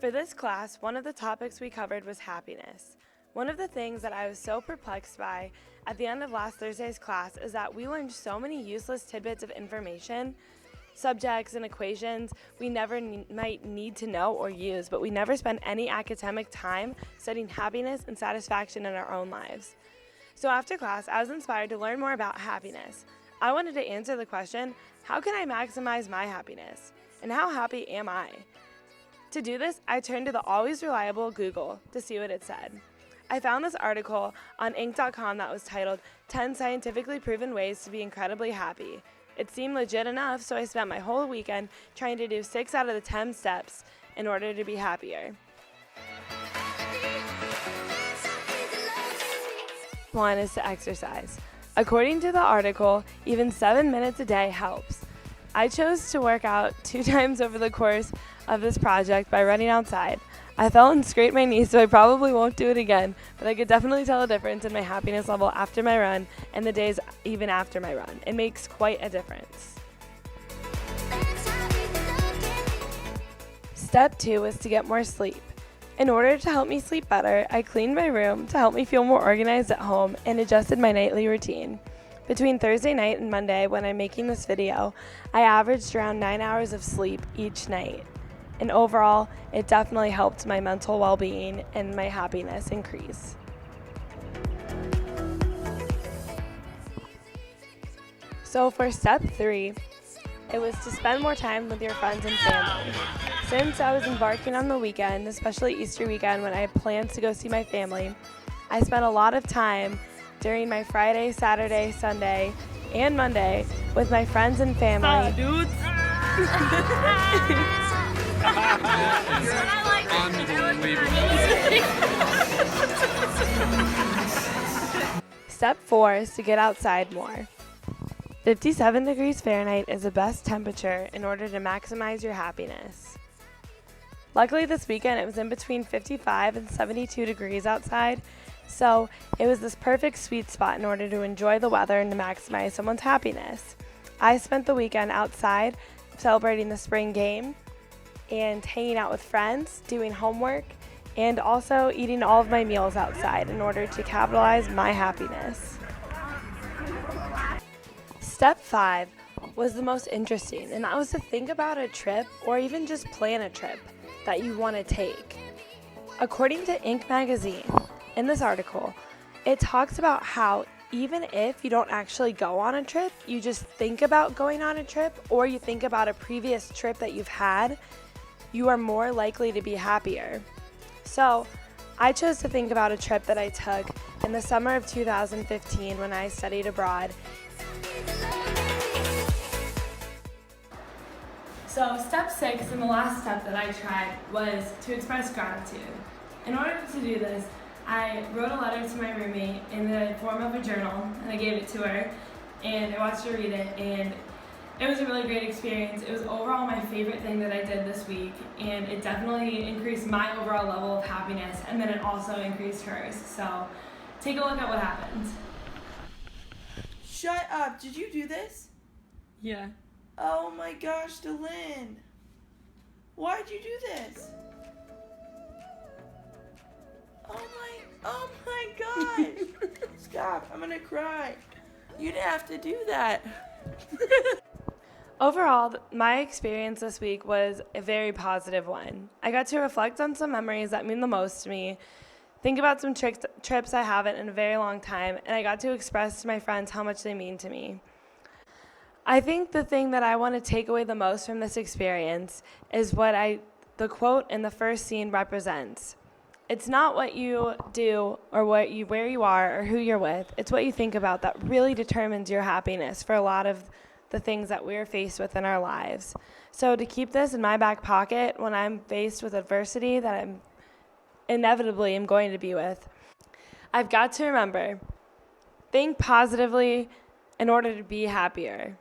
For this class, one of the topics we covered was happiness. One of the things that I was so perplexed by at the end of last Thursday's class is that we learned so many useless tidbits of information, subjects and equations we never might need to know or use, but we never spend any academic time studying happiness and satisfaction in our own lives. So after class, I was inspired to learn more about happiness. I wanted to answer the question, how can I maximize my happiness? And how happy am I? To do this, I turned to the always reliable Google to see what it said. I found this article on Inc.com that was titled 10 Scientifically Proven Ways to Be Incredibly Happy. It seemed legit enough, so I spent my whole weekend trying to do 6 out of the 10 steps in order to be happier. 1 is to exercise. According to the article, even 7 minutes a day helps. I chose to work out 2 times over the course of this project by running outside. I fell and scraped my knee, so I probably won't do it again, but I could definitely tell a difference in my happiness level after my run and the days even after my run. It makes quite a difference. Step 2 is to get more sleep. In order to help me sleep better, I cleaned my room to help me feel more organized at home and adjusted my nightly routine. Between Thursday night and Monday, when I'm making this video, I averaged around 9 hours of sleep each night. And overall, it definitely helped my mental well-being and my happiness increase. So for step 3, it was to spend more time with your friends and family. Since I was embarking on the weekend, especially Easter weekend when I had plans to go see my family, I spent a lot of time during my Friday, Saturday, Sunday, and Monday with my friends and family. Dudes. Step 4 is to get outside more. 57 degrees Fahrenheit is the best temperature in order to maximize your happiness. Luckily this weekend it was in between 55 and 72 degrees outside, so it was this perfect sweet spot in order to enjoy the weather and to maximize someone's happiness. I spent the weekend outside celebrating the spring game and hanging out with friends, doing homework, and also eating all of my meals outside in order to capitalize my happiness. Step 5 was the most interesting, and that was to think about a trip or even just plan a trip that you want to take. According to Inc. magazine, in this article, it talks about how even if you don't actually go on a trip, you just think about going on a trip or you think about a previous trip that you've had, you are more likely to be happier. So I chose to think about a trip that I took in the summer of 2015 when I studied abroad. So step 6 and the last step that I tried was to express gratitude. In order to do this, I wrote a letter to my roommate in the form of a journal and I gave it to her and I watched her read it and it was a really great experience. It was overall my favorite thing that I did this week and it definitely increased my overall level of happiness and then it also increased hers. So take a look at what happened. Shut up. Did you do this? Yeah. Oh my gosh, Delyn. Why'd you do this? Oh my god. Stop. I'm gonna cry. You didn't have to do that. Overall, my experience this week was a very positive one. I got to reflect on some memories that mean the most to me, think about some trips I haven't in a very long time, and I got to express to my friends how much they mean to me. I think the thing that I want to take away the most from this experience is what the quote in the first scene represents. It's not what you do or where you are or who you're with. It's what you think about that really determines your happiness for a lot of the things that we're faced with in our lives. So to keep this in my back pocket when I'm faced with adversity that I'm inevitably am going to be with, I've got to remember, think positively in order to be happier.